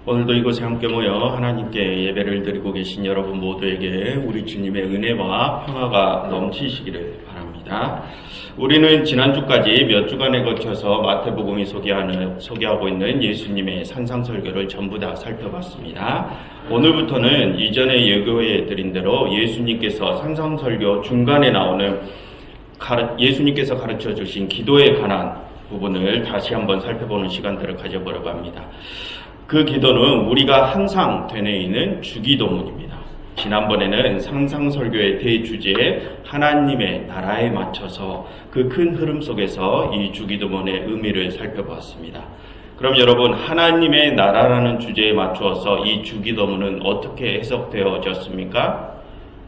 오늘도 이곳에 함께 모여 하나님께 예배를 드리고 계신 여러분 모두에게 우리 주님의 은혜와 평화가 넘치시기를 바랍니다. 우리는 지난주까지 몇 주간에 걸쳐서 마태복음이 소개하고 있는 예수님의 산상설교를 전부 다 살펴봤습니다. 오늘부터는 이전에 예고해 드린 대로 예수님께서 산상설교 중간에 나오는 예수님께서 가르쳐 주신 기도에 관한 부분을 다시 한번 살펴보는 시간들을 가져보려고 합니다. 그 기도는 우리가 항상 되뇌이는 주기도문입니다. 지난번에는 산상설교의 대주제 하나님의 나라에 맞춰서 그 큰 흐름 속에서 이 주기도문의 의미를 살펴보았습니다. 그럼 여러분, 하나님의 나라라는 주제에 맞추어서 이 주기도문은 어떻게 해석되어졌습니까?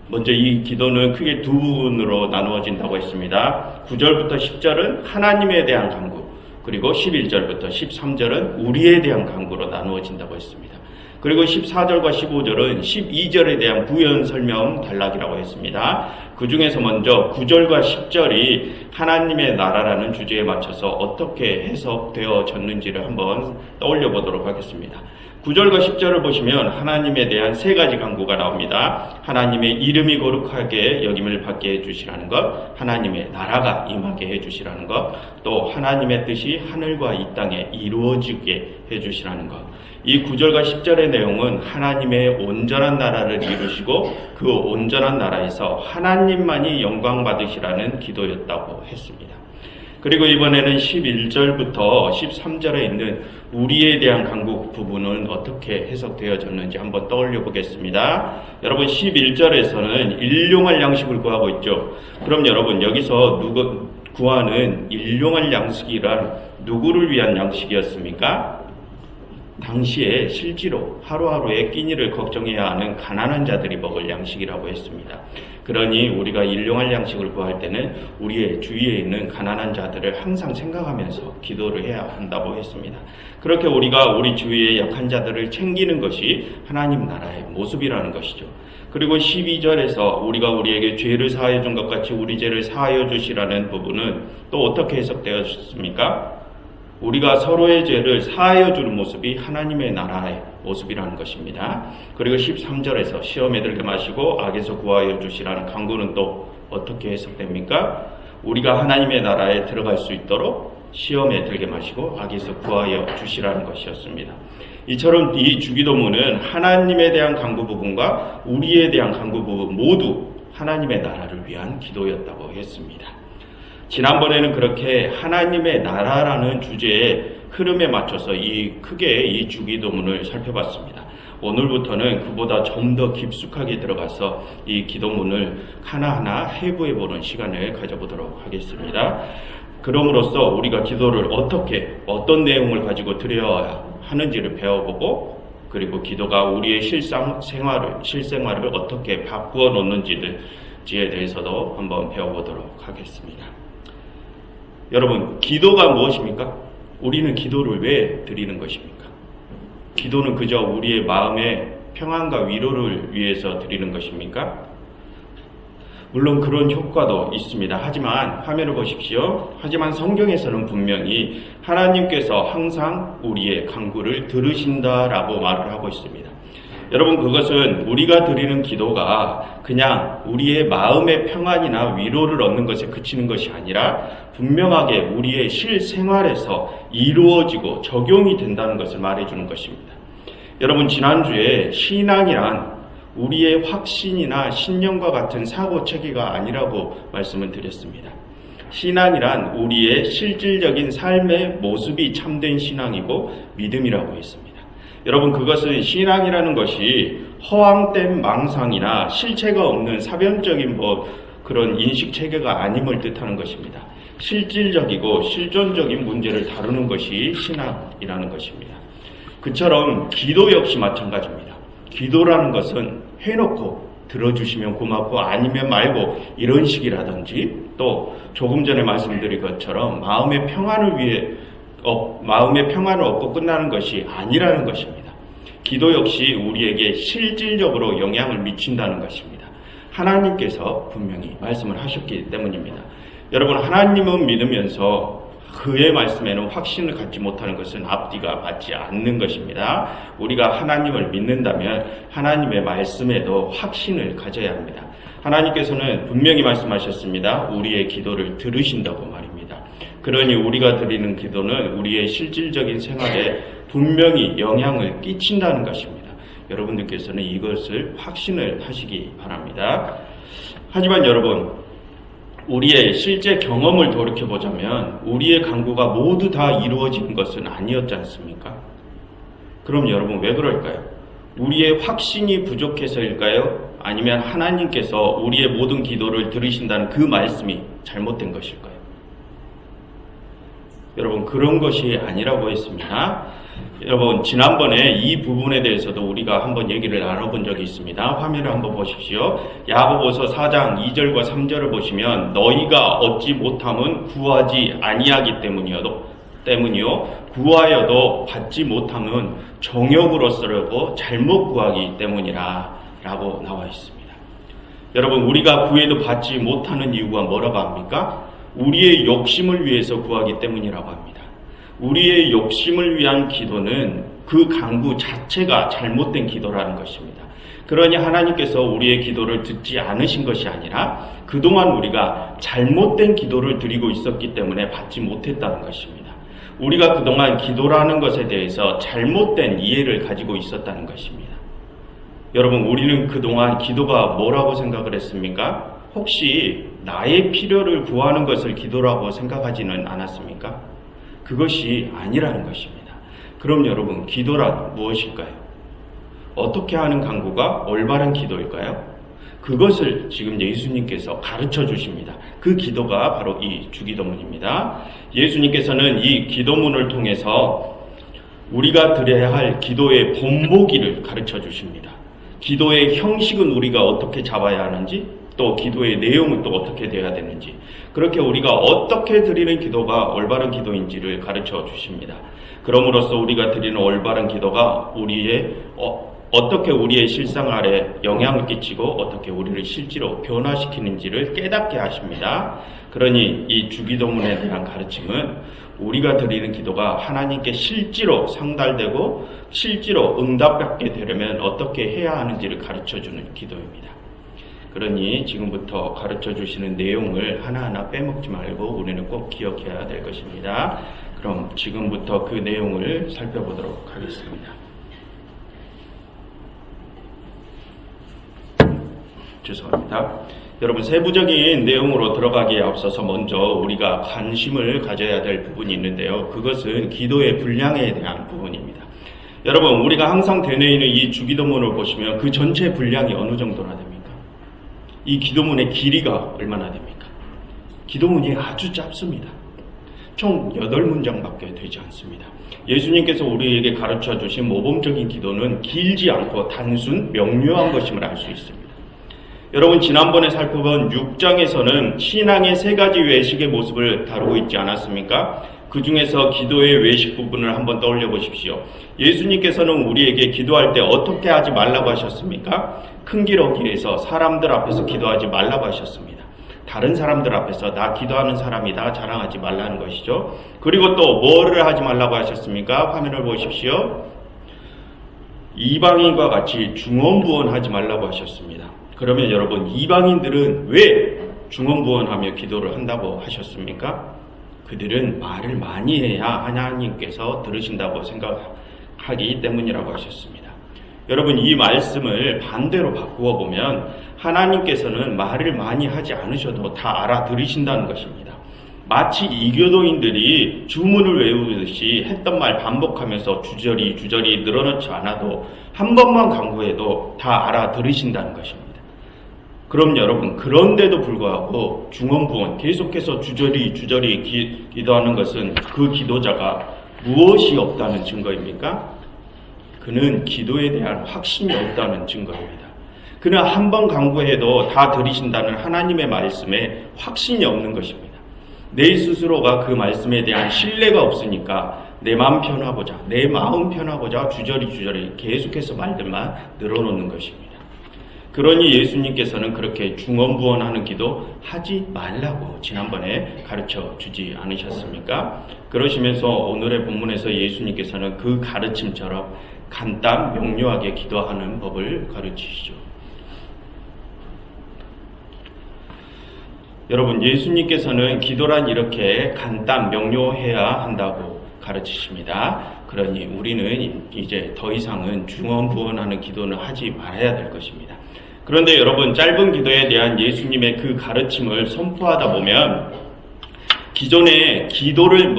먼저 이 기도는 크게 두 부분으로 나누어진다고 했습니다. 9절부터 10절은 하나님에 대한 간구, 그리고 11절부터 13절은 우리에 대한 간구로 나누어진다고 했습니다. 그리고 14절과 15절은 12절에 대한 부연 설명 단락이라고 했습니다. 그 중에서 먼저 9절과 10절이 하나님의 나라라는 주제에 맞춰서 어떻게 해석되어졌는지를 한번 떠올려 보도록 하겠습니다. 9절과 10절을 보시면 하나님에 대한 세 가지 간구가 나옵니다. 하나님의 이름이 거룩하게 여김을 받게 해주시라는 것, 하나님의 나라가 임하게 해주시라는 것, 또 하나님의 뜻이 하늘과 이 땅에 이루어지게 해주시라는 것. 이 9절과 10절의 내용은 하나님의 온전한 나라를 이루시고 그 온전한 나라에서 하나님만이 영광 받으시라는 기도였다고 했습니다. 그리고 이번에는 11절부터 13절에 있는 우리에 대한 간구 부분은 어떻게 해석되어졌는지 한번 떠올려 보겠습니다. 여러분, 11절에서는 일용할 양식을 구하고 있죠. 그럼 여러분, 여기서 구하는 일용할 양식이란 누구를 위한 양식이었습니까? 당시에 실제로 하루하루의 끼니를 걱정해야 하는 가난한 자들이 먹을 양식이라고 했습니다. 그러니 우리가 일용할 양식을 구할 때는 우리의 주위에 있는 가난한 자들을 항상 생각하면서 기도를 해야 한다고 했습니다. 그렇게 우리가 우리 주위의 약한 자들을 챙기는 것이 하나님 나라의 모습이라는 것이죠. 그리고 12절에서 우리가 우리에게 죄를 사하여 준 것 같이 우리 죄를 사하여 주시라는 부분은 또 어떻게 해석되었습니까? 우리가 서로의 죄를 사하여 주는 모습이 하나님의 나라의 모습이라는 것입니다. 그리고 13절에서 시험에 들게 마시고 악에서 구하여 주시라는 간구는 또 어떻게 해석됩니까? 우리가 하나님의 나라에 들어갈 수 있도록 시험에 들게 마시고 악에서 구하여 주시라는 것이었습니다. 이처럼 이 주기도문은 하나님에 대한 간구 부분과 우리에 대한 간구 부분 모두 하나님의 나라를 위한 기도였다고 했습니다. 지난번에는 그렇게 하나님의 나라라는 주제의 흐름에 맞춰서 크게 이 주기도문을 살펴봤습니다. 오늘부터는 그보다 좀 더 깊숙하게 들어가서 이 기도문을 하나하나 해부해보는 시간을 가져보도록 하겠습니다. 그럼으로써 우리가 기도를 어떤 내용을 가지고 드려야 하는지를 배워보고, 그리고 기도가 우리의 실생활을 어떻게 바꾸어 놓는지에 대해서도 한번 배워보도록 하겠습니다. 여러분, 기도가 무엇입니까? 우리는 기도를 왜 드리는 것입니까? 기도는 그저 우리의 마음의 평안과 위로를 위해서 드리는 것입니까? 물론 그런 효과도 있습니다. 하지만 화면을 보십시오. 하지만 성경에서는 분명히 하나님께서 항상 우리의 간구를 들으신다라고 말을 하고 있습니다. 여러분, 그것은 우리가 드리는 기도가 그냥 우리의 마음의 평안이나 위로를 얻는 것에 그치는 것이 아니라 분명하게 우리의 실생활에서 이루어지고 적용이 된다는 것을 말해주는 것입니다. 여러분, 지난주에 신앙이란 우리의 확신이나 신념과 같은 사고체계가 아니라고 말씀을 드렸습니다. 신앙이란 우리의 실질적인 삶의 모습이 참된 신앙이고 믿음이라고 했습니다. 여러분, 그것은 신앙이라는 것이 허황된 망상이나 실체가 없는 사변적인 그런 인식체계가 아님을 뜻하는 것입니다. 실질적이고 실존적인 문제를 다루는 것이 신앙이라는 것입니다. 그처럼 기도 역시 마찬가지입니다. 기도라는 것은 해놓고 들어주시면 고맙고 아니면 말고 이런 식이라든지, 또 조금 전에 말씀드린 것처럼 마음의 평안을 얻고 끝나는 것이 아니라는 것입니다. 기도 역시 우리에게 실질적으로 영향을 미친다는 것입니다. 하나님께서 분명히 말씀을 하셨기 때문입니다. 여러분, 하나님은 믿으면서 그의 말씀에는 확신을 갖지 못하는 것은 앞뒤가 맞지 않는 것입니다. 우리가 하나님을 믿는다면 하나님의 말씀에도 확신을 가져야 합니다. 하나님께서는 분명히 말씀하셨습니다. 우리의 기도를 들으신다고 말입니다. 그러니 우리가 드리는 기도는 우리의 실질적인 생활에 분명히 영향을 끼친다는 것입니다. 여러분들께서는 이것을 확신을 하시기 바랍니다. 하지만 여러분, 우리의 실제 경험을 돌이켜보자면 우리의 간구가 모두 다 이루어지는 것은 아니었지 않습니까? 그럼 여러분 왜 그럴까요? 우리의 확신이 부족해서일까요? 아니면 하나님께서 우리의 모든 기도를 들으신다는 그 말씀이 잘못된 것일까요? 여러분, 그런 것이 아니라고 했습니다. 여러분, 지난번에 이 부분에 대해서도 우리가 한번 얘기를 나눠본 적이 있습니다. 화면을 한번 보십시오. 야고보서 4장 2절과 3절을 보시면 너희가 얻지 못함은 구하지 아니하기 때문이요 구하여도 받지 못함은 정욕으로서라고 잘못 구하기 때문이라 라고 나와 있습니다. 여러분, 우리가 구해도 받지 못하는 이유가 뭐라고 합니까? 우리의 욕심을 위해서 구하기 때문이라고 합니다. 우리의 욕심을 위한 기도는 그 간구 자체가 잘못된 기도라는 것입니다. 그러니 하나님께서 우리의 기도를 듣지 않으신 것이 아니라 그동안 우리가 잘못된 기도를 드리고 있었기 때문에 받지 못했다는 것입니다. 우리가 그동안 기도라는 것에 대해서 잘못된 이해를 가지고 있었다는 것입니다. 여러분, 우리는 그동안 기도가 뭐라고 생각을 했습니까? 혹시 나의 필요를 구하는 것을 기도라고 생각하지는 않았습니까? 그것이 아니라는 것입니다. 그럼 여러분, 기도란 무엇일까요? 어떻게 하는 간구가 올바른 기도일까요? 그것을 지금 예수님께서 가르쳐 주십니다. 그 기도가 바로 이 주기도문입니다. 예수님께서는 이 기도문을 통해서 우리가 드려야 할 기도의 본보기를 가르쳐 주십니다. 기도의 형식은 우리가 어떻게 잡아야 하는지, 또 기도의 내용은 또 어떻게 되어야 되는지, 그렇게 우리가 어떻게 드리는 기도가 올바른 기도인지를 가르쳐 주십니다. 그럼으로써 우리가 드리는 올바른 기도가 어떻게 우리의 실생활에 영향을 끼치고 어떻게 우리를 실제로 변화시키는지를 깨닫게 하십니다. 그러니 이 주기도문에 대한 가르침은 우리가 드리는 기도가 하나님께 실제로 상달되고 실제로 응답받게 되려면 어떻게 해야 하는지를 가르쳐주는 기도입니다. 그러니 지금부터 가르쳐 주시는 내용을 하나하나 빼먹지 말고 우리는 꼭 기억해야 될 것입니다. 그럼 지금부터 그 내용을 살펴보도록 하겠습니다. 죄송합니다. 여러분, 세부적인 내용으로 들어가기에 앞서서 먼저 우리가 관심을 가져야 될 부분이 있는데요. 그것은 기도의 분량에 대한 부분입니다. 여러분, 우리가 항상 되뇌이는 이 주기도문을 보시면 그 전체 분량이 어느 정도나 됩니까? 이 기도문의 길이가 얼마나 됩니까? 기도문이 아주 짧습니다. 총 8문장밖에 되지 않습니다. 예수님께서 우리에게 가르쳐 주신 모범적인 기도는 길지 않고 단순 명료한 것임을 알 수 있습니다. 여러분, 지난번에 살펴본 6장에서는 신앙의 3가지 외식의 모습을 다루고 있지 않았습니까? 그 중에서 기도의 외식 부분을 한번 떠올려 보십시오. 예수님께서는 우리에게 기도할 때 어떻게 하지 말라고 하셨습니까? 큰 기록에서 사람들 앞에서 기도하지 말라고 하셨습니다. 다른 사람들 앞에서 나 기도하는 사람이다 자랑하지 말라는 것이죠. 그리고 또 뭐를 하지 말라고 하셨습니까? 화면을 보십시오. 이방인과 같이 중언부언하지 말라고 하셨습니다. 그러면 여러분, 이방인들은 왜 중언부언하며 기도를 한다고 하셨습니까? 그들은 말을 많이 해야 하나님께서 들으신다고 생각하기 때문이라고 하셨습니다. 여러분, 이 말씀을 반대로 바꾸어 보면 하나님께서는 말을 많이 하지 않으셔도 다 알아들으신다는 것입니다. 마치 이교도인들이 주문을 외우듯이 했던 말 반복하면서 주저리 늘어놓지 않아도 한 번만 간구해도 다 알아들으신다는 것입니다. 그럼 여러분, 그런데도 불구하고 중언부언 계속해서 주저리 기도하는 것은 그 기도자가 무엇이 없다는 증거입니까? 그는 기도에 대한 확신이 없다는 증거입니다. 그는 한 번 간구해도 다 들으신다는 하나님의 말씀에 확신이 없는 것입니다. 내 스스로가 그 말씀에 대한 신뢰가 없으니까 내 마음 편하고자 주저리 계속해서 말들만 늘어놓는 것입니다. 그러니 예수님께서는 그렇게 중언부언하는 기도 하지 말라고 지난번에 가르쳐 주지 않으셨습니까? 그러시면서 오늘의 본문에서 예수님께서는 그 가르침처럼 간단 명료하게 기도하는 법을 가르치시죠. 여러분, 예수님께서는 기도란 이렇게 간단 명료해야 한다고 가르치십니다. 그러니 우리는 이제 더 이상은 중언부언하는 기도는 하지 말아야 될 것입니다. 그런데 여러분, 짧은 기도에 대한 예수님의 그 가르침을 선포하다 보면 기존에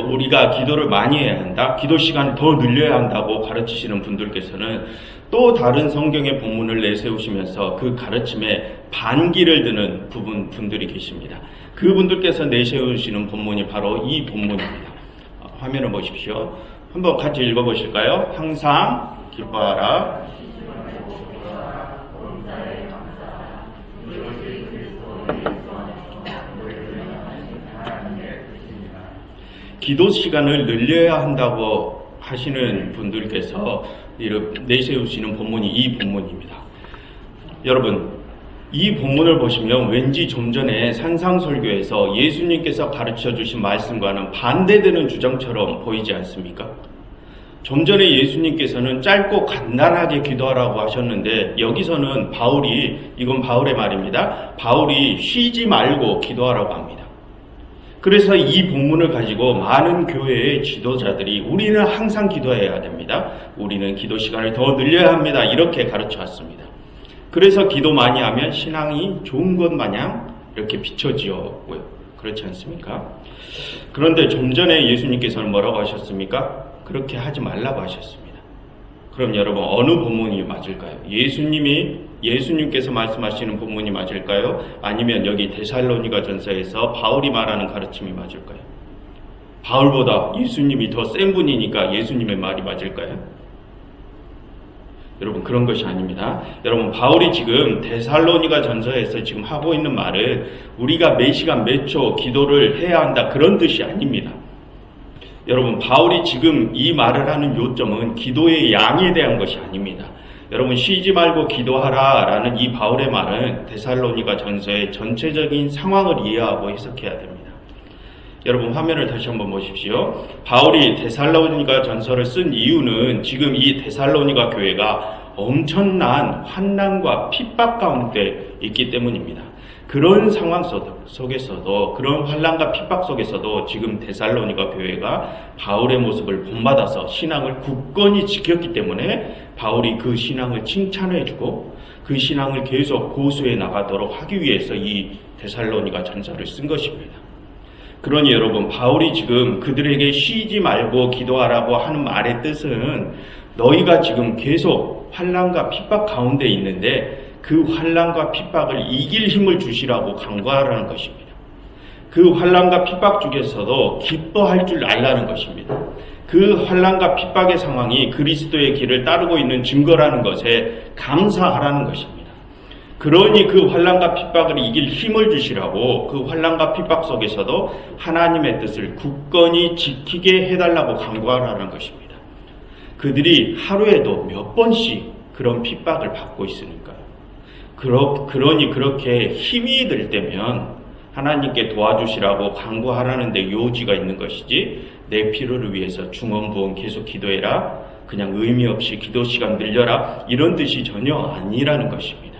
우리가 기도를 많이 해야 한다, 기도 시간을 더 늘려야 한다고 가르치시는 분들께서는 또 다른 성경의 본문을 내세우시면서 그 가르침에 반기를 드는 분들이 계십니다. 그분들께서 내세우시는 본문이 바로 이 본문입니다. 화면을 보십시오. 한번 같이 읽어보실까요? 항상 기뻐하라. 기도 시간을 늘려야 한다고 하시는 분들께서 내세우시는 본문이 이 본문입니다. 여러분, 이 본문을 보시면 왠지 좀 전에 산상설교에서 예수님께서 가르쳐 주신 말씀과는 반대되는 주장처럼 보이지 않습니까? 좀 전에 예수님께서는 짧고 간단하게 기도하라고 하셨는데 여기서는 이건 바울의 말입니다. 바울이 쉬지 말고 기도하라고 합니다. 그래서 이 본문을 가지고 많은 교회의 지도자들이 우리는 항상 기도해야 됩니다. 우리는 기도 시간을 더 늘려야 합니다. 이렇게 가르쳐 왔습니다. 그래서 기도 많이 하면 신앙이 좋은 것 마냥 이렇게 비춰지고요. 그렇지 않습니까? 그런데 좀 전에 예수님께서는 뭐라고 하셨습니까? 그렇게 하지 말라고 하셨습니다. 그럼 여러분, 어느 본문이 맞을까요? 예수님께서 말씀하시는 본문이 맞을까요? 아니면 여기 데살로니가 전서에서 바울이 말하는 가르침이 맞을까요? 바울보다 예수님이 더 센 분이니까 예수님의 말이 맞을까요? 여러분, 그런 것이 아닙니다. 여러분, 바울이 지금 데살로니가 전서에서 지금 하고 있는 말은 우리가 몇 시간 몇 초 기도를 해야 한다, 그런 뜻이 아닙니다. 여러분, 바울이 지금 이 말을 하는 요점은 기도의 양에 대한 것이 아닙니다. 여러분, 쉬지 말고 기도하라 라는 이 바울의 말은 데살로니가 전서의 전체적인 상황을 이해하고 해석해야 됩니다. 여러분, 화면을 다시 한번 보십시오. 바울이 데살로니가 전서를 쓴 이유는 지금 이 데살로니가 교회가 엄청난 환난과 핍박 가운데 있기 때문입니다. 그런 상황 속에서도, 그런 환난과 핍박 속에서도 지금 데살로니가 교회가 바울의 모습을 본받아서 신앙을 굳건히 지켰기 때문에 바울이 그 신앙을 칭찬해주고 그 신앙을 계속 고수해 나가도록 하기 위해서 이 데살로니가 전서를 쓴 것입니다. 그러니 여러분, 바울이 지금 그들에게 쉬지 말고 기도하라고 하는 말의 뜻은 너희가 지금 계속 환난과 핍박 가운데 있는데 그 환난과 핍박을 이길 힘을 주시라고 간구하라는 것입니다. 그 환난과 핍박 중에서도 기뻐할 줄 알라는 것입니다. 그 환난과 핍박의 상황이 그리스도의 길을 따르고 있는 증거라는 것에 감사하라는 것입니다. 그러니 그 환난과 핍박을 이길 힘을 주시라고 그 환난과 핍박 속에서도 하나님의 뜻을 굳건히 지키게 해달라고 간구하라는 것입니다. 그들이 하루에도 몇 번씩 그런 핍박을 받고 있으니까요. 그러니 그렇게 힘이 들 때면 하나님께 도와주시라고 간구하라는 데 요지가 있는 것이지, 내 필요를 위해서 중언부언 계속 기도해라, 그냥 의미 없이 기도 시간 늘려라, 이런 뜻이 전혀 아니라는 것입니다.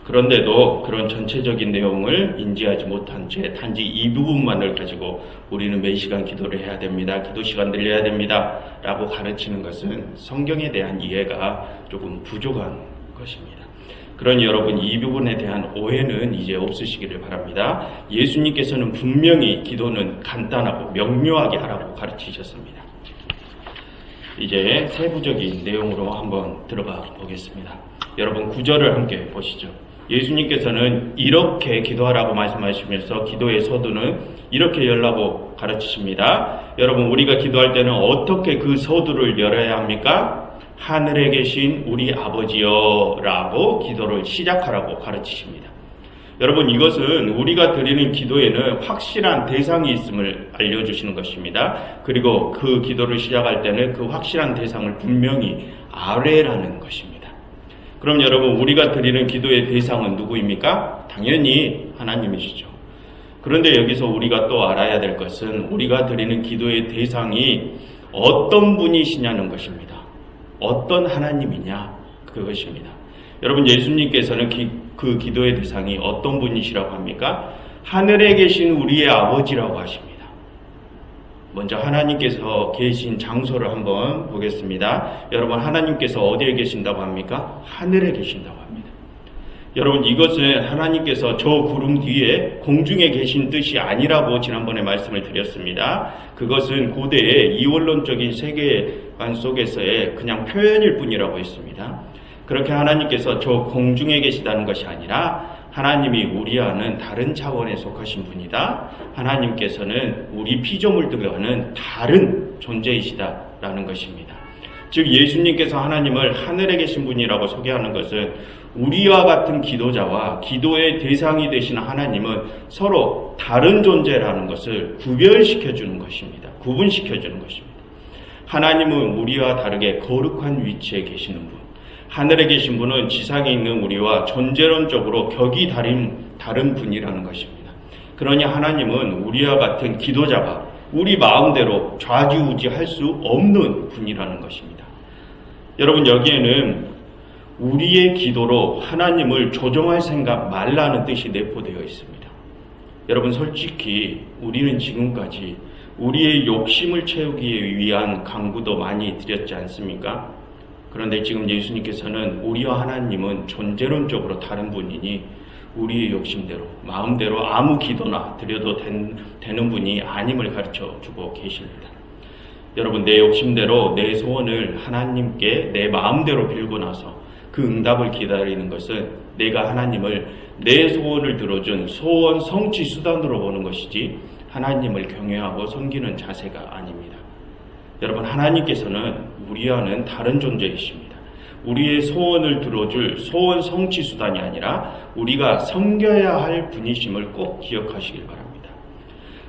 그런데도 그런 전체적인 내용을 인지하지 못한 채 단지 이 부분만을 가지고 우리는 몇 시간 기도를 해야 됩니다, 기도 시간 늘려야 됩니다 라고 가르치는 것은 성경에 대한 이해가 조금 부족한 것입니다. 그러니 여러분, 이 부분에 대한 오해는 이제 없으시기를 바랍니다. 예수님께서는 분명히 기도는 간단하고 명료하게 하라고 가르치셨습니다. 이제 세부적인 내용으로 한번 들어가 보겠습니다. 여러분, 9절을 함께 보시죠. 예수님께서는 이렇게 기도하라고 말씀하시면서 기도의 서두는 이렇게 열라고 가르치십니다. 여러분, 우리가 기도할 때는 어떻게 그 서두를 열어야 합니까? 하늘에 계신 우리 아버지여 라고 기도를 시작하라고 가르치십니다. 여러분, 이것은 우리가 드리는 기도에는 확실한 대상이 있음을 알려주시는 것입니다. 그리고 그 기도를 시작할 때는 그 확실한 대상을 분명히 아뢰라는 것입니다. 그럼 여러분, 우리가 드리는 기도의 대상은 누구입니까? 당연히 하나님이시죠. 그런데 여기서 우리가 또 알아야 될 것은 우리가 드리는 기도의 대상이 어떤 분이시냐는 것입니다. 어떤 하나님이냐, 그것입니다. 여러분, 예수님께서는 그 기도의 대상이 어떤 분이시라고 합니까? 하늘에 계신 우리의 아버지라고 하십니다. 먼저 하나님께서 계신 장소를 한번 보겠습니다. 여러분, 하나님께서 어디에 계신다고 합니까? 하늘에 계신다고 합니다. 여러분, 이것은 하나님께서 저 구름 뒤에 공중에 계신 뜻이 아니라고 지난번에 말씀을 드렸습니다. 그것은 고대의 이원론적인 세계관 속에서의 그냥 표현일 뿐이라고 했습니다. 그렇게 하나님께서 저 공중에 계시다는 것이 아니라 하나님이 우리와는 다른 차원에 속하신 분이다. 하나님께서는 우리 피조물들과는 다른 존재이시다라는 것입니다. 즉, 예수님께서 하나님을 하늘에 계신 분이라고 소개하는 것은 우리와 같은 기도자와 기도의 대상이 되신 하나님은 서로 다른 존재라는 것을 구별시켜주는 것입니다. 구분시켜주는 것입니다. 하나님은 우리와 다르게 거룩한 위치에 계시는 분, 하늘에 계신 분은 지상에 있는 우리와 존재론적으로 격이 다른 분이라는 것입니다. 그러니 하나님은 우리와 같은 기도자가 우리 마음대로 좌지우지할 수 없는 분이라는 것입니다. 여러분, 여기에는 우리의 기도로 하나님을 조종할 생각 말라는 뜻이 내포되어 있습니다. 여러분, 솔직히 우리는 지금까지 우리의 욕심을 채우기 위한 강구도 많이 드렸지 않습니까? 그런데 지금 예수님께서는 우리와 하나님은 존재론적으로 다른 분이니 우리의 욕심대로, 마음대로 아무 기도나 드려도 되는 분이 아님을 가르쳐주고 계십니다. 여러분, 내 욕심대로 내 소원을 하나님께 내 마음대로 빌고 나서 그 응답을 기다리는 것은 내가 하나님을 내 소원을 들어준 소원 성취 수단으로 보는 것이지 하나님을 경외하고 섬기는 자세가 아닙니다. 여러분, 하나님께서는 우리와는 다른 존재이십니다. 우리의 소원을 들어줄 소원 성취 수단이 아니라 우리가 섬겨야 할 분이심을 꼭 기억하시길 바랍니다.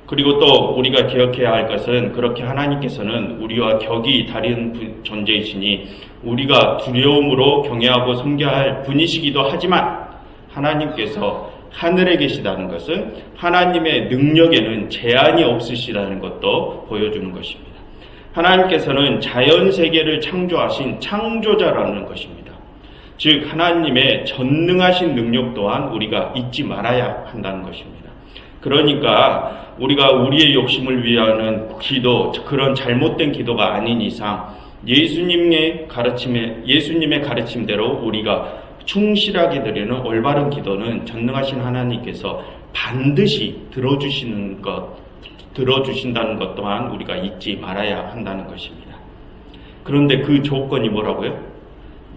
그리고 또 우리가 기억해야 할 것은 그렇게 하나님께서는 우리와 격이 다른 존재이시니 우리가 두려움으로 경외하고 섬겨야 할 분이시기도 하지만 하나님께서 하늘에 계시다는 것은 하나님의 능력에는 제한이 없으시다는 것도 보여주는 것입니다. 하나님께서는 자연세계를 창조하신 창조자라는 것입니다. 즉, 하나님의 전능하신 능력 또한 우리가 잊지 말아야 한다는 것입니다. 그러니까 우리가 우리의 욕심을 위하는 기도, 그런 잘못된 기도가 아닌 이상 예수님의 가르침대로 우리가 충실하게 드리는 올바른 기도는 전능하신 하나님께서 반드시 들어주신다는 것 또한 우리가 잊지 말아야 한다는 것입니다. 그런데 그 조건이 뭐라고요?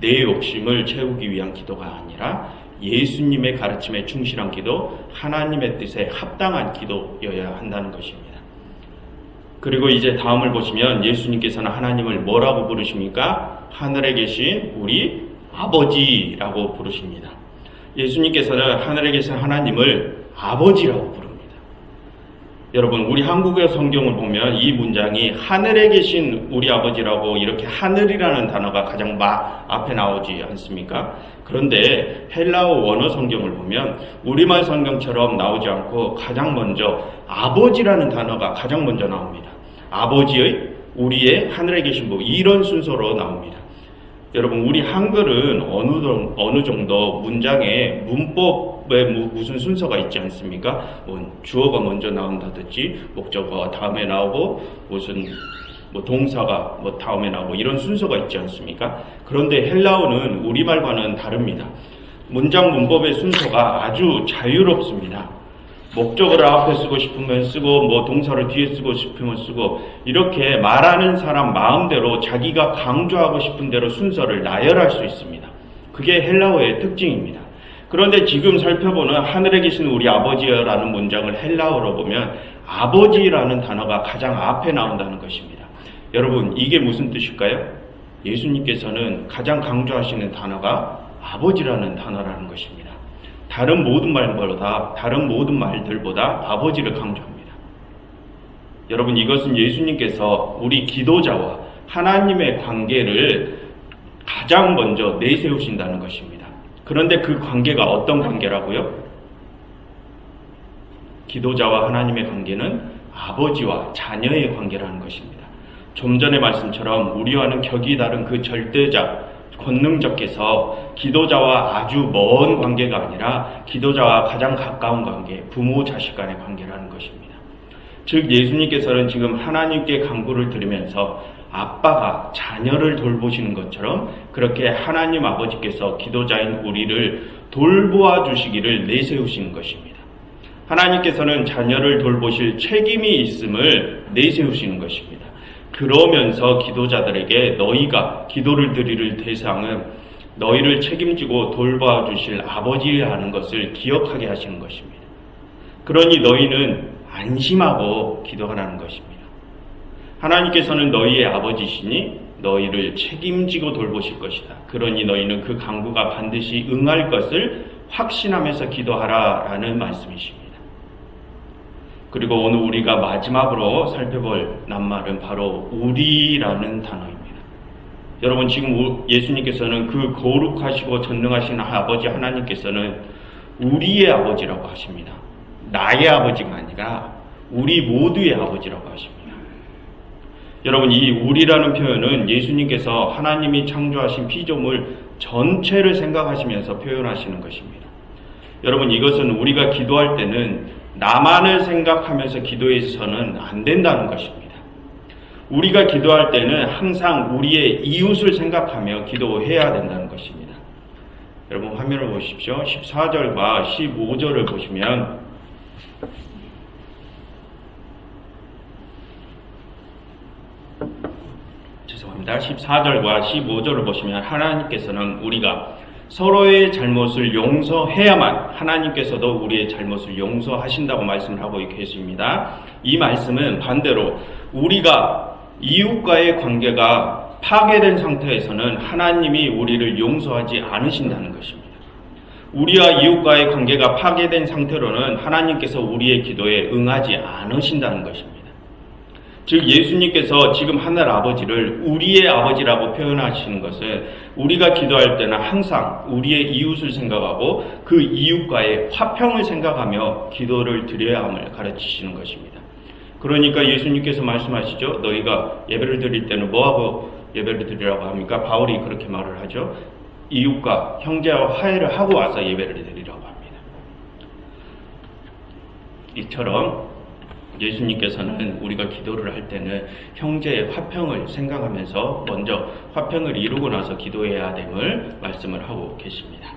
내 욕심을 채우기 위한 기도가 아니라 예수님의 가르침에 충실한 기도, 하나님의 뜻에 합당한 기도여야 한다는 것입니다. 그리고 이제 다음을 보시면 예수님께서는 하나님을 뭐라고 부르십니까? 하늘에 계신 우리 아버지라고 부르십니다. 예수님께서는 하늘에 계신 하나님을 아버지라고 부릅니다. 여러분, 우리 한국의 성경을 보면 이 문장이 하늘에 계신 우리 아버지라고 이렇게 하늘이라는 단어가 가장 앞에 나오지 않습니까? 그런데 헬라어 원어 성경을 보면 우리말 성경처럼 나오지 않고 가장 먼저 아버지라는 단어가 가장 먼저 나옵니다. 아버지의, 우리의, 하늘에 계신 분, 이런 순서로 나옵니다. 여러분, 우리 한글은 어느 정도 문장에 문법에 무슨 순서가 있지 않습니까? 주어가 먼저 나온다든지 목적어가 다음에 나오고 무슨 동사가 다음에 나오고 이런 순서가 있지 않습니까? 그런데 헬라어는 우리말과는 다릅니다. 문장 문법의 순서가 아주 자유롭습니다. 목적어를 앞에 쓰고 싶으면 쓰고 동사를 뒤에 쓰고 싶으면 쓰고 이렇게 말하는 사람 마음대로 자기가 강조하고 싶은 대로 순서를 나열할 수 있습니다. 그게 헬라어의 특징입니다. 그런데 지금 살펴보는 하늘에 계신 우리 아버지라는 문장을 헬라어로 보면 아버지라는 단어가 가장 앞에 나온다는 것입니다. 여러분, 이게 무슨 뜻일까요? 예수님께서는 가장 강조하시는 단어가 아버지라는 단어라는 것입니다. 다른 모든 말들보다 아버지를 강조합니다. 여러분, 이것은 예수님께서 우리 기도자와 하나님의 관계를 가장 먼저 내세우신다는 것입니다. 그런데 그 관계가 어떤 관계라고요? 기도자와 하나님의 관계는 아버지와 자녀의 관계라는 것입니다. 좀 전의 말씀처럼 우리와는 격이 다른 그 절대자, 권능자께서 기도자와 아주 먼 관계가 아니라 기도자와 가장 가까운 관계, 부모 자식 간의 관계라는 것입니다. 즉 예수님께서는 지금 하나님께 간구를 드리면서 아빠가 자녀를 돌보시는 것처럼 그렇게 하나님 아버지께서 기도자인 우리를 돌보아 주시기를 내세우시는 것입니다. 하나님께서는 자녀를 돌보실 책임이 있음을 내세우시는 것입니다. 그러면서 기도자들에게 너희가 기도를 드릴 대상은 너희를 책임지고 돌봐 주실 아버지라는 것을 기억하게 하시는 것입니다. 그러니 너희는 안심하고 기도하라는 것입니다. 하나님께서는 너희의 아버지시니 너희를 책임지고 돌보실 것이다. 그러니 너희는 그 간구가 반드시 응할 것을 확신하면서 기도하라라는 말씀이십니다. 그리고 오늘 우리가 마지막으로 살펴볼 낱말은 바로 우리라는 단어입니다. 여러분 지금 예수님께서는 그 거룩하시고 전능하신 아버지 하나님께서는 우리의 아버지라고 하십니다. 나의 아버지가 아니라 우리 모두의 아버지라고 하십니다. 여러분 이 우리라는 표현은 예수님께서 하나님이 창조하신 피조물 전체를 생각하시면서 표현하시는 것입니다. 여러분 이것은 우리가 기도할 때는 나만을 생각하면서 기도해서는 안 된다는 것입니다. 우리가 기도할 때는 항상 우리의 이웃을 생각하며 기도해야 된다는 것입니다. 여러분 화면을 보십시오. 14절과 15절을 보시면 죄송합니다. 14절과 15절을 보시면 하나님께서는 우리가 서로의 잘못을 용서해야만 하나님께서도 우리의 잘못을 용서하신다고 말씀을 하고 계십니다. 이 말씀은 반대로 우리가 이웃과의 관계가 파괴된 상태에서는 하나님이 우리를 용서하지 않으신다는 것입니다. 우리와 이웃과의 관계가 파괴된 상태로는 하나님께서 우리의 기도에 응하지 않으신다는 것입니다. 즉 예수님께서 지금 하늘 아버지를 우리의 아버지라고 표현하시는 것은 우리가 기도할 때는 항상 우리의 이웃을 생각하고 그 이웃과의 화평을 생각하며 기도를 드려야 함을 가르치시는 것입니다. 그러니까 예수님께서 말씀하시죠. 너희가 예배를 드릴 때는 뭐하고 예배를 드리라고 합니까? 바울이 그렇게 말을 하죠. 이웃과 형제와 화해를 하고 와서 예배를 드리라고 합니다. 이처럼 예수님께서는 우리가 기도를 할 때는 형제의 화평을 생각하면서 먼저 화평을 이루고 나서 기도해야 됨을 말씀을 하고 계십니다.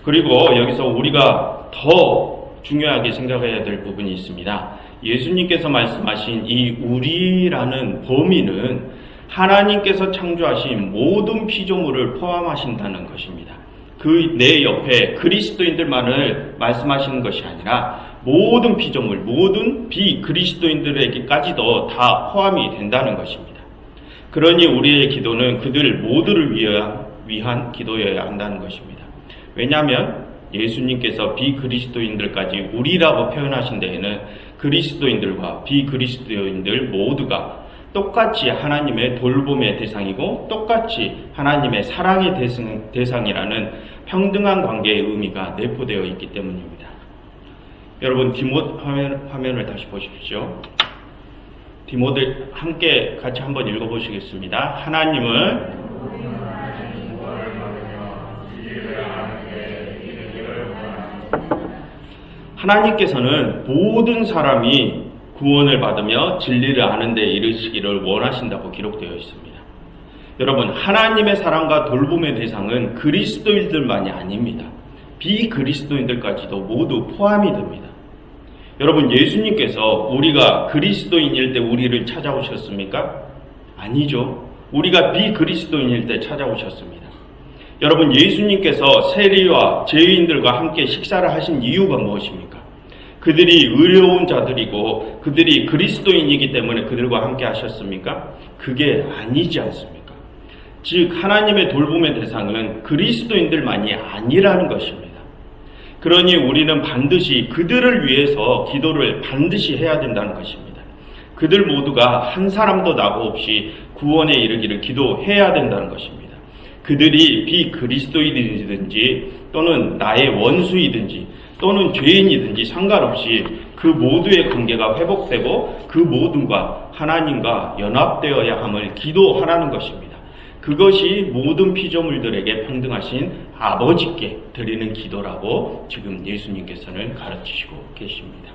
그리고 여기서 우리가 더 중요하게 생각해야 될 부분이 있습니다. 예수님께서 말씀하신 이 우리라는 범위는 하나님께서 창조하신 모든 피조물을 포함하신다는 것입니다. 그 내 옆에 그리스도인들만을 말씀하시는 것이 아니라 모든 피조물, 모든 비그리스도인들에게까지도 다 포함이 된다는 것입니다. 그러니 우리의 기도는 그들 모두를 위한 기도여야 한다는 것입니다. 왜냐하면 예수님께서 비그리스도인들까지 우리라고 표현하신 데에는 그리스도인들과 비그리스도인들 모두가 똑같이 하나님의 돌봄의 대상이고 똑같이 하나님의 사랑의 대상이라는 평등한 관계의 의미가 내포되어 있기 때문입니다. 여러분 화면을 다시 보십시오. 디모데 함께 같이 한번 읽어보시겠습니다. 하나님은 하나님께서는 모든 사람이 구원을 받으며 진리를 아는 데 이르시기를 원하신다고 기록되어 있습니다. 여러분 하나님의 사랑과 돌봄의 대상은 그리스도인들만이 아닙니다. 비그리스도인들까지도 모두 포함이 됩니다. 여러분 예수님께서 우리가 그리스도인일 때 우리를 찾아오셨습니까? 아니죠. 우리가 비그리스도인일 때 찾아오셨습니다. 여러분 예수님께서 세리와 죄인들과 함께 식사를 하신 이유가 무엇입니까? 그들이 의로운 자들이고 그들이 그리스도인이기 때문에 그들과 함께 하셨습니까? 그게 아니지 않습니까? 즉 하나님의 돌봄의 대상은 그리스도인들만이 아니라는 것입니다. 그러니 우리는 반드시 그들을 위해서 기도를 반드시 해야 된다는 것입니다. 그들 모두가 한 사람도 나고 없이 구원에 이르기를 기도해야 된다는 것입니다. 그들이 비그리스도인이든지 또는 나의 원수이든지 또는 죄인이든지 상관없이 그 모두의 관계가 회복되고 그 모든과 하나님과 연합되어야 함을 기도하라는 것입니다. 그것이 모든 피조물들에게 평등하신 아버지께 드리는 기도라고 지금 예수님께서는 가르치시고 계십니다.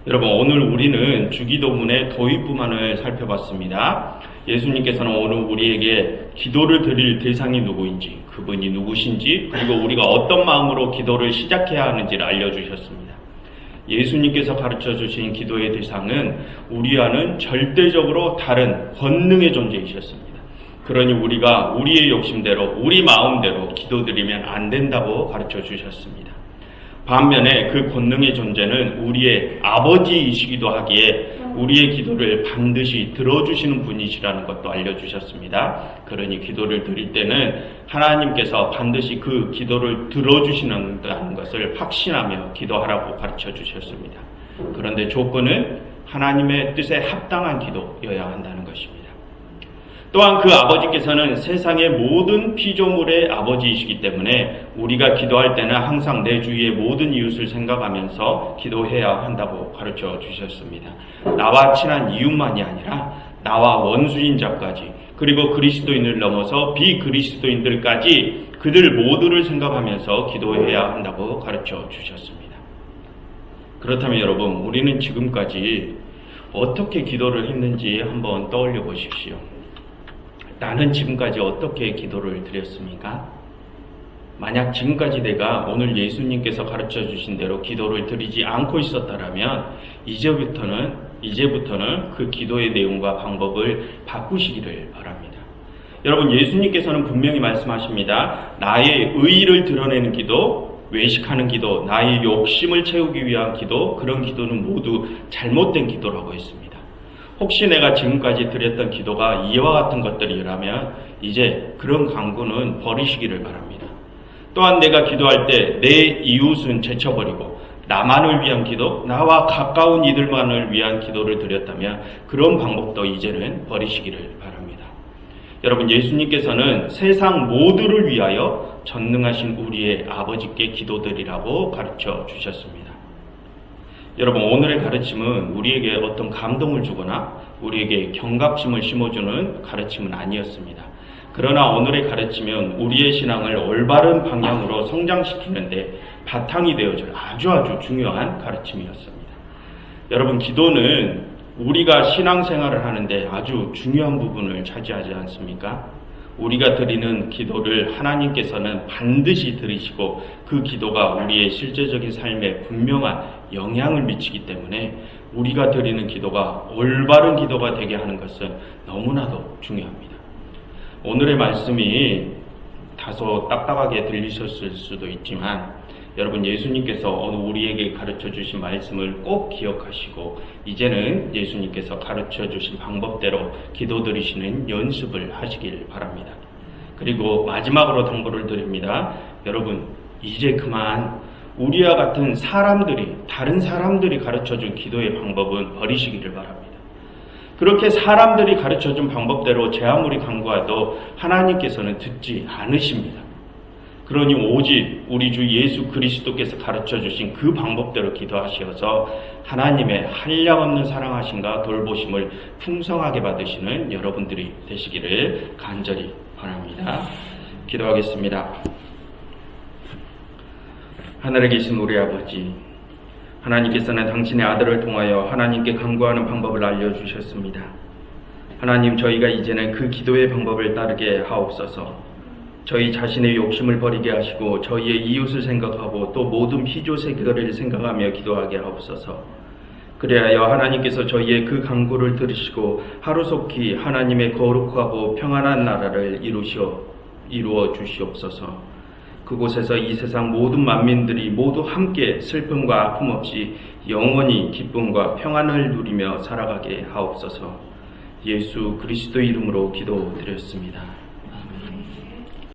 여러분, 오늘 우리는 주기도문의 도입부만을 살펴봤습니다. 예수님께서는 오늘 우리에게 기도를 드릴 대상이 누구인지, 그분이 누구신지, 그리고 우리가 어떤 마음으로 기도를 시작해야 하는지를 알려주셨습니다. 예수님께서 가르쳐 주신 기도의 대상은 우리와는 절대적으로 다른 권능의 존재이셨습니다. 그러니 우리가 우리의 욕심대로, 우리 마음대로 기도드리면 안 된다고 가르쳐 주셨습니다. 반면에 그 권능의 존재는 우리의 아버지이시기도 하기에 우리의 기도를 반드시 들어주시는 분이시라는 것도 알려주셨습니다. 그러니 기도를 드릴 때는 하나님께서 반드시 그 기도를 들어주시는다는 것을 확신하며 기도하라고 가르쳐 주셨습니다. 그런데 조건은 하나님의 뜻에 합당한 기도여야 한다는 것입니다. 또한 그 아버지께서는 세상의 모든 피조물의 아버지이시기 때문에 우리가 기도할 때는 항상 내 주위의 모든 이웃을 생각하면서 기도해야 한다고 가르쳐 주셨습니다. 나와 친한 이웃만이 아니라 나와 원수인 자까지, 그리고 그리스도인을 넘어서 비그리스도인들까지 그들 모두를 생각하면서 기도해야 한다고 가르쳐 주셨습니다. 그렇다면 여러분, 우리는 지금까지 어떻게 기도를 했는지 한번 떠올려 보십시오. 나는 지금까지 어떻게 기도를 드렸습니까? 만약 지금까지 내가 오늘 예수님께서 가르쳐 주신 대로 기도를 드리지 않고 있었다면 이제부터는 그 기도의 내용과 방법을 바꾸시기를 바랍니다. 여러분, 예수님께서는 분명히 말씀하십니다. 나의 의의를 드러내는 기도, 외식하는 기도, 나의 욕심을 채우기 위한 기도, 그런 기도는 모두 잘못된 기도라고 했습니다. 혹시 내가 지금까지 드렸던 기도가 이와 같은 것들이라면 이제 그런 강구는 버리시기를 바랍니다. 또한 내가 기도할 때 내 이웃은 제쳐버리고 나만을 위한 기도, 나와 가까운 이들만을 위한 기도를 드렸다면 그런 방법도 이제는 버리시기를 바랍니다. 여러분, 예수님께서는 세상 모두를 위하여 전능하신 우리의 아버지께 기도드리라고 가르쳐 주셨습니다. 여러분, 오늘의 가르침은 우리에게 어떤 감동을 주거나 우리에게 경각심을 심어주는 가르침은 아니었습니다. 그러나 오늘의 가르침은 우리의 신앙을 올바른 방향으로 성장시키는데 바탕이 되어줄 아주 중요한 가르침이었습니다. 여러분, 기도는 우리가 신앙생활을 하는데 아주 중요한 부분을 차지하지 않습니까? 우리가 드리는 기도를 하나님께서는 반드시 들으시고 그 기도가 우리의 실제적인 삶에 분명한 영향을 미치기 때문에 우리가 드리는 기도가 올바른 기도가 되게 하는 것은 너무나도 중요합니다. 오늘의 말씀이 다소 딱딱하게 들리셨을 수도 있지만 여러분, 예수님께서 오늘 우리에게 가르쳐 주신 말씀을 꼭 기억하시고 이제는 예수님께서 가르쳐 주신 방법대로 기도 드리시는 연습을 하시길 바랍니다. 그리고 마지막으로 당부를 드립니다. 여러분, 이제 그만 우리와 같은 다른 사람들이 가르쳐 준 기도의 방법은 버리시기를 바랍니다. 그렇게 사람들이 가르쳐 준 방법대로 제 아무리 간구해도 하나님께서는 듣지 않으십니다. 그러니 오직 우리 주 예수 그리스도께서 가르쳐 주신 그 방법대로 기도하시어서 하나님의 한량없는 사랑하심과 돌보심을 풍성하게 받으시는 여러분들이 되시기를 간절히 바랍니다. 기도하겠습니다. 하늘에 계신 우리 아버지, 하나님께서는 당신의 아들을 통하여 하나님께 간구하는 방법을 알려주셨습니다. 하나님, 저희가 이제는 그 기도의 방법을 따르게 하옵소서. 저희 자신의 욕심을 버리게 하시고 저희의 이웃을 생각하고 또 모든 피조 세계를 생각하며 기도하게 하옵소서. 그리하여 하나님께서 저희의 그 간구를 들으시고 하루속히 하나님의 거룩하고 평안한 나라를 이루어 주시옵소서. 그곳에서 이 세상 모든 만민들이 모두 함께 슬픔과 아픔 없이 영원히 기쁨과 평안을 누리며 살아가게 하옵소서. 예수 그리스도 이름으로 기도드렸습니다.